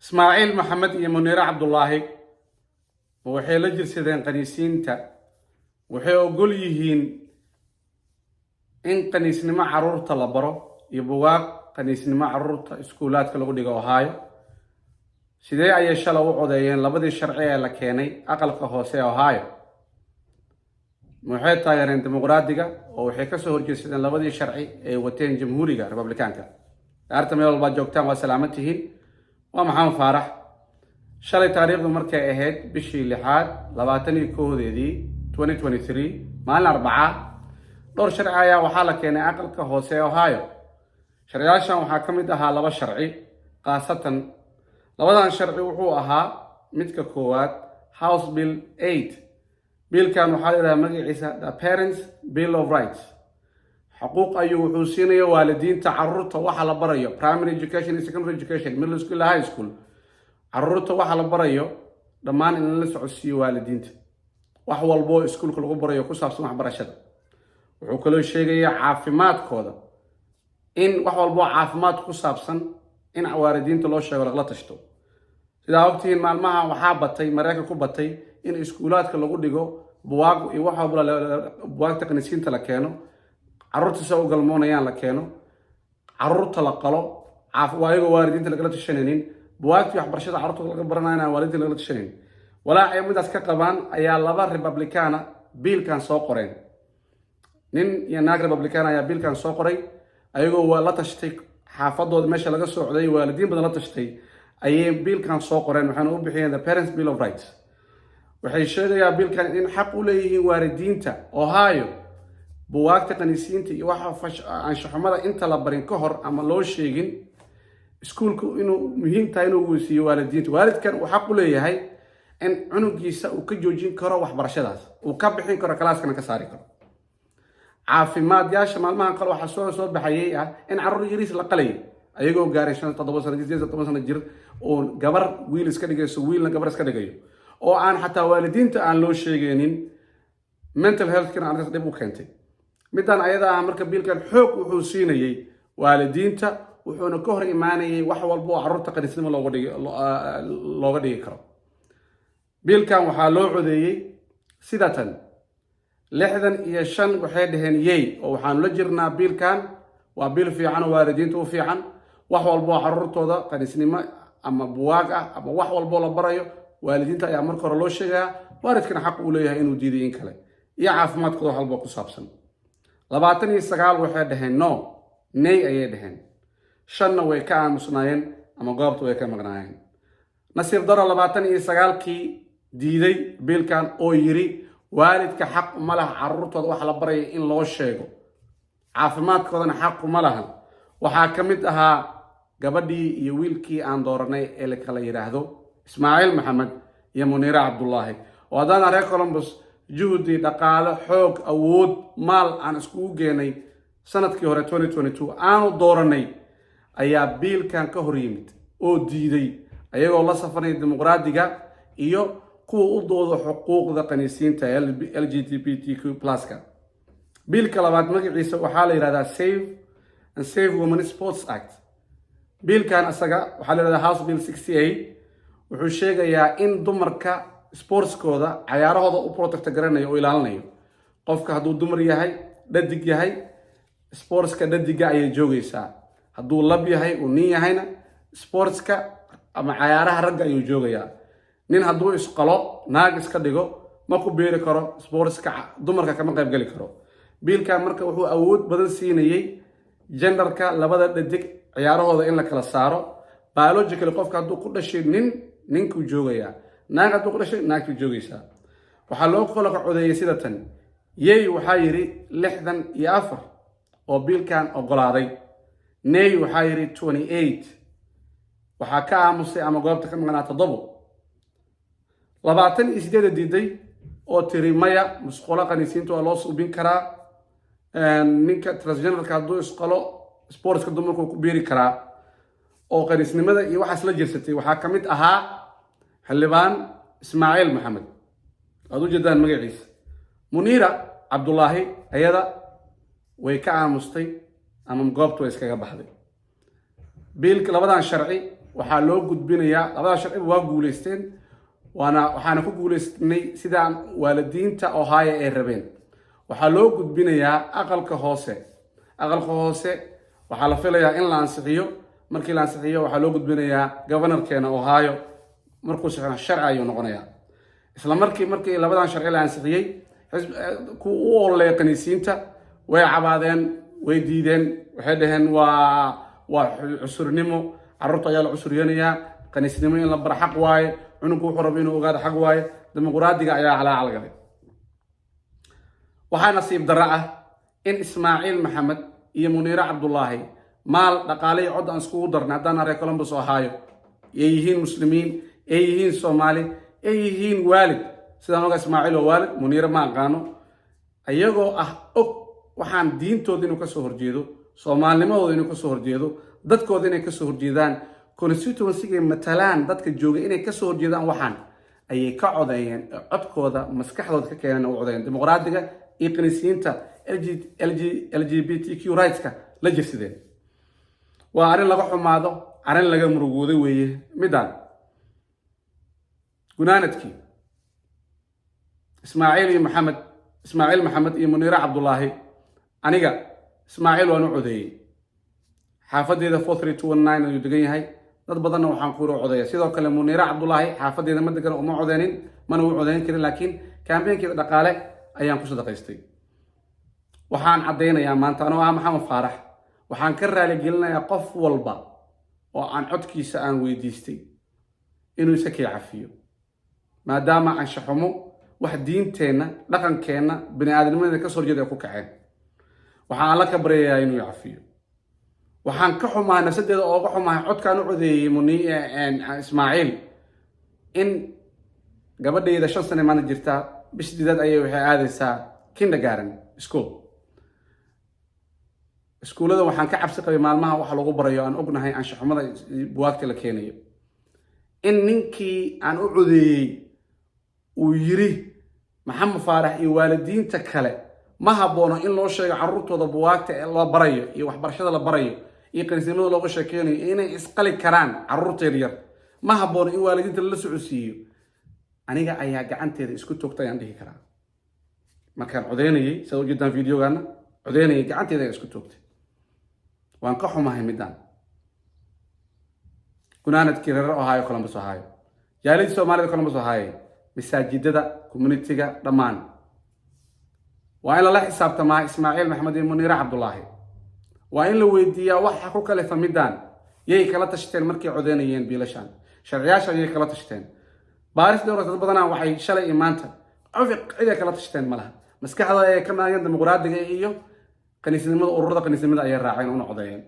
إسماعيل محمد iyo Munira Cabdullaahi waxay la jirsadeen qaniisiinta waxay ogol yihiin in qaniisnimo caruurta la baro iyo buugaag qaniisnimo caruurta iskuulaadka lagu dhigo Ohio sidee ayay shalay u codeeyeen labadii sharci ee la keenay aqalka hoose ee Ohio waxay taageereen dimuqraadiga oo waxay ka soo horjeesteen labadii sharci ee wateen jamhuuriga Republikaanka arta meel walba joogtaan waa salaamatihiin ومحمد فارح شالي تاريخ مركي اهيد بشي لحاد لباتني كوديدي 2023 مال 4 دور شرعية وحالة كيني عقل كهوسي اوهايو شرعياشان وحا كميدها لبا شرعي قاسة لبدان شرعي وحو اها ميدكا كوات هاوس بيل 8 بيل كان وحالة مجلس The Parents Bill of Rights حقوق أيو وحوسينية والدين تعرضت وحلا بريو primary education and secondary education middle school high school عرضت وحلا بريو دمان إن لسه عسي والدين وحول بو سكول كل بريو كوساب سمح برشة وكل شيء عافمات كودا إن وحول بو عافمات كوساب سن إن والدين تلوش ولا غلطشتو إذا وقتين مع المها وحابتي مراكب كوبتي إن سكولات كل قديجو بواق يوحوا بواق تقنيسين تلكانو عرورتا سو galmoonayaan la keeno caruurta la qalo waayaga waalidiinta laga tashanaynin buwaagti waxbarashada caruurta laga baranayna waalidiinta laga tashanaynin walaa ay midaas ka qabaan ayaa laba republicana biilkan soo qoreen nin iyo naag republicana ayaa biilkan soo qoray ayagoo waa la tashtay xaafadooda meesha laga socday waalidiin badan la tashtay ayay biilkan soo qoreen waxaana u bixiyeen the Parents Bill of Rights waxay sheegayaan biilkan in xaq u leeyihiin waalidiinta Ohio buwaagta qaniisiinta iyo waxa anshaxumada inta la barin ka hor ama loo sheegin iskuulku inuu muhiim tahay inuu weysiiyo waalidiinta waalidkan uu xaq u leeyahay in cunugiisa uu ka joojin karo waxbarashadaas uu ka bixin karo kalaaskana ka saari karo caafimaadyaasha maalmahan qal waxa soo baxayay in caruur yariis la qalay ayagoo gaaray 7 sano 10 sano jir oo gabar wiil iska dhigayso wiilna gabar iska dhigayo oo aan xataa waalidiinta aan loo sheegeenin mental health kana arrintaas dib u keentay midaan ayada marka biilkan xoog wuxuu siinayay waalidiinta wuxuuna ka hor imaanayay wax walba oo caruurta qaniisnimo looga dhigi karo biilkan waxaa loo codeeyay sidatan 65 waxay dhaheen yey oo waxaan la jirnaa biilkan waa biil fiican oo waalidiinta u fiican wax walba oo caruurtooda qaniisnimo ama buwaag ah ama wax walba la barayo waalidiinta ayaa marka hore loo sheegaa waalidkana xaq u leeyahay inuu diiday in kale iyo caafimaadkooda wax walba ku saabsan 29 waxay dhaheen no nay ayay dhaheen shanna way ka aamusnaayeen ama goobta way ka maqnaayeen nasiib daro 29kii diiday biilkan oo yiri waalidka xaq ma laha caruurtooda wax la barayo in loo sheego caafimaadkoodana xaq ma laha waxa ka mid ahaa gabadhii iyo wiilkii aan dooranay ee la kala yiraahdo Ismaaciil Maxamed iyo Munira Cabdullaahi oo hadana reer Columbus juhdi dhaqaale xoog awood maal aan isku geenay sanadkii hore 2022 aanu dooranay ayaa biilkan ka hor yimid oo diiday ayagoo la safarnay dimuqraadiga iyo kuwa u doodo xuquuqda qaniisiinta LGBTQ+ ka biilka labaad magaciisa waxaa la yiraahdaa Save Women Sports Act biilkan asaga waxaa la yiraahdaa House Bill 68 wuxuu sheegayaa in dumarka sportskooda cayaarahooda u protect garanayo oo ilaalinayo qofka hadduu dumar yahay dhadig yahay sportska dhadiga ayay joogaysaa hadduu lab yahay uu nin yahayna sportska ama cayaaraha ragga ayuu joogayaa nin hadduu isqalo naag iska dhigo ma ku beeri karo sportska dumarka kama qayb gali karo biilkan marka wuxuu awood badan siinayay genderka labada dhadig ciyaarahooda in la kala saaro biologically qofka hadduu ku dhashay ninkuu joogayaa naag hadduu ku dhashay naagtu joogaysaa waxaa loo kala codeeyay sida tan yey waxaa yiri 64 oo biilkan ogolaaday nay waxaa yiri 28 waxaa ka aamusay ama goobta ka maqnaa 7 28 diiday oo tiri maya musqula qaniisiinta waa loo suubin karaa ninka transgenderka hadduu isqalo sportska dumarku ku biiri karaa oo qaniisnimada iyo waxaas la jirsatay waxaa ka mid ahaa xildhibaan Ismaaciil Maxamed adu jadaan magaciisa Munira Cabdullaahi ayada way ka aamustay ama goobtu iskaga baxday biilka labadan sharci waxaa loo gudbinayaa labada sharci waa guuleysteen waxaana ku guuleysnay sidaan waalidiinta Ohio ay rabeen waxaa loo gudbinayaa aqalka hoose waxaa la filayaa in la ansixiyo markii la ansixiyo waxaa loo gudbinayaa governorkeena Ohio markuu saxna sharci ayuu noqonayaa isla markii labadan sharci la ansixiyay ku u ololay kaniisiinta way cabaadeen way diideen waxay dhaheen waa cusurnimo carruurta ayaa la cusuryeynaya kaniisnimo in la bar xaq waaye cunugku wuxuu rabaa inuu ogaado xaq waaye dimuqraadiga ayaa calaacal galay waxaa nasiib darro ah in Ismaaciil Maxamed iyo Muniira Cabdullaahi maal dhaqaale cod aan iskugu darnay haddaan reer Columbus Ohio ay yihiin muslimiin ay yihiin Soomaali ay yihiin waalid sidaan oga Ismaaciil oo waalid Muniira ma aqaano ayagoo og waxaan diintooda inuu ka soo horjeedo Soomaalnimadooda inuu ka soo horjeedo dadkooda inay ka soo horjeedaan constituency-ga matalaan dadka jooga inay ka soo horjeedaan waxaan ayay ka codeeyeen codkooda maskaxdooda ka keeneen oo codeeyeen dimuqraadiga iyo kaniisiinta LGBTQ rights-ka la jirsideen waa arrin laga xumaado arrin laga murugooday weeye midaan gunaanadkii Ismaaciil Maxamed iyo Muniira Cabdullaahi aniga Ismaaciil waan u codeeyay xaafadeeda 43219 ayuu degan yahay dad badanna waxaan ku codeeyay sidoo kale Muniira Cabdullaahi xaafadeeda ma degan uma codeenin mana u codeyn karin laakiin campaign-keeda dhaqaale ayaan ku sadaqaystay waxaan cadeynayaa maanta anoo Maxamed Faarax waxaan ka raali gelinayaa qof walba oo aan codkiisa aan weydiistay inuu isa kii cafiyo maadaama aan shaxumo wax diinteenna dhaqankeenna bini'aadamnimada ka soo jeeda ku kaceen waxaan alla ka baryayaa inuu cafiyo waxaan ka xumaa nafsadeeda oo ka xumaa codkaan u codeeyay Ismaaciil in gabadheeda 5 sano maana jirta bishideed ayay waxay aadaysaa kindergarten school iskuulada waxaan ka cabsi qabay maalmaha waxa lagu barayo aan ognahay aan shaxumada buwaagta la keenayo in ninkii aan u codeeyay uu yiri Maxamed Faarax iyo waalidiinta kale ma haboono in loo sheego carruurtooda buwaagta ee loo barayo iyo waxbarashada la barayo iyo kaniisnimada looga sheekeynayo inay isqali karaan carruurteeda yar ma haboono in waalidiinta la socodsiiyo aniga ayaa gacanteeda isku toogtay aan dhihi karaa markaan codeynayay soo jeedaan fiidiyogaana codeynayay gacanteeda isku toogtay waan ka xumahay midaan gunaanadkii reer Ohio Columbus Ohio jaalid Soomaalida Columbus Ohio masaajidada community-ga dhammaan waa in la xisaabtamaa Ismaaciil Maxamed iyo Muniira Cabdullaahi waa in la weydiiyaa waxa ku kale famidaan yay kala tashteen markii codeynayeen biilashan sharciyaasha yay kala tashteen baaris dowladda badanaa waxay shalay iyo maanta cid kala tashteen malaha maskaxda ay ka maayeen dimuqraadiga iyo kaniisnimada ururada kaniisnimada ay raaceen oo codeeyeen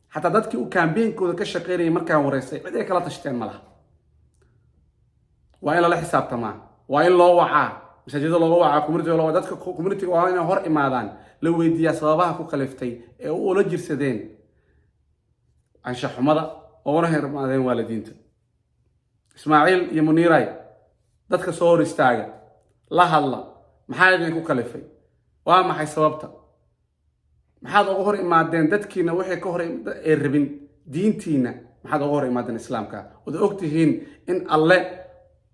hatta dadkii u campaign-kooda ka shaqeynayay markaan wareysay cid ay kala tashteen malaha waa in la xisaabtamaa waa in loo wacaa masaajidada looga wacaa community-ga loo dadka community-ga waa inay hor imaadaan la weydiiyaa sababaha ku kaliftay ee u la jirsadeen anshax xumada oo wana hirmaadeen waalidiinta Ismaaciil iyo Muniira dadka soo hor istaaga la hadla maxaa idin ku kalifay waa maxay sababta maxaad uga hor imaadeen dadkiina waxay ka hor ee rabin diintiina maxaad uga hor imaadeen islaamka wada ogtihiin in alle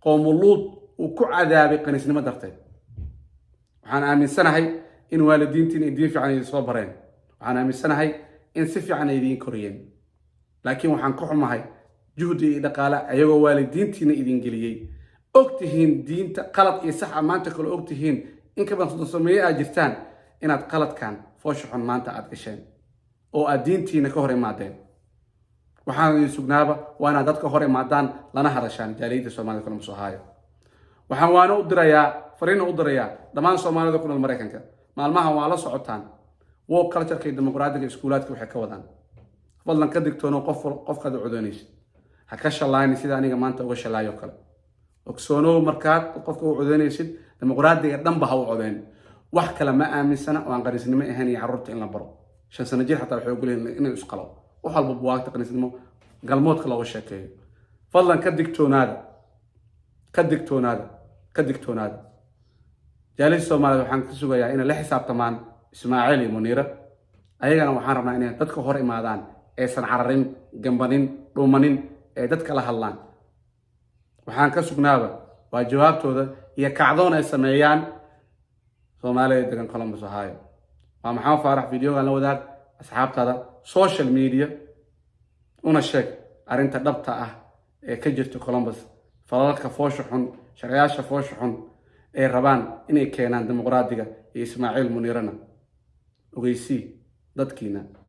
qoomuluud uu ku cadaabay kaniisnimo darteed waxaan aaminsanahay in waalidiintiin ay diin fiican soo bareen waxaan aaminsanahay in si fiican ay idin koriyeen laakiin waxaan ka xumahay juhdi iyo dhaqaale ayagoo waalidiintiina idin geliyay ogtihiin diinta qalad iyo sax maanta kale ogtihiin in ka badan sameeyay aad jirtaan inaad qaladkan fooshaxon maanta aad gasheen oo aad diintiina ka hor imaadeen waxaan idin sugnaaba waa inaad dadka hor imaadaan lana hadashaan jaaliyadda Soomaalida Columbus Ohio waxaan waana u dirayaa fariin u dirayaa dhammaan Soomaalida ku nool Mareykanka maalmaha waa la socotaan wo culture-ka dimuqraadiga iskuulaadka waxay ka wadaan fadlan ka digtoono qofka codeynaysa ha ka shalayni sida aniga maanta uga shalaayo kale ogsoono markaad qofka u codeynaysid dimuqraadiga dhanba ha u codeyn wax kale ma aaminsana oo aan qaniisnimo ahayn iyo carruurta in la baro 5 sano jir xataa waxay ogoleen inay isqalo wax walba buwaagta qaniisnimo galmoodka looga sheekeeyo fadlan ka digtoonaada jaalid Soomaalida waxaan ka sugayaa inay la xisaabtamaan Ismaaciil iyo Muniira ayagana waxaan rabnaa inay dadka hor imaadaan aysan cararin gambanin dhuumanin ee dadka la hadlaan waxaan ka sugnaaba waa jawaabtooda iyo kacdoon ay sameeyaan Soomaalida degan Columbus Ohio waa maxamed faarax videogan la wadaag asxaabtada social media una sheeg arrinta dhabta ah ee ka jirta Columbus falalka foosho xun shaqayaasha foosho xun ee rabaan inay keenaan dimuqraadiga iyo Ismaaciil Muniirana ogeysii dadkiina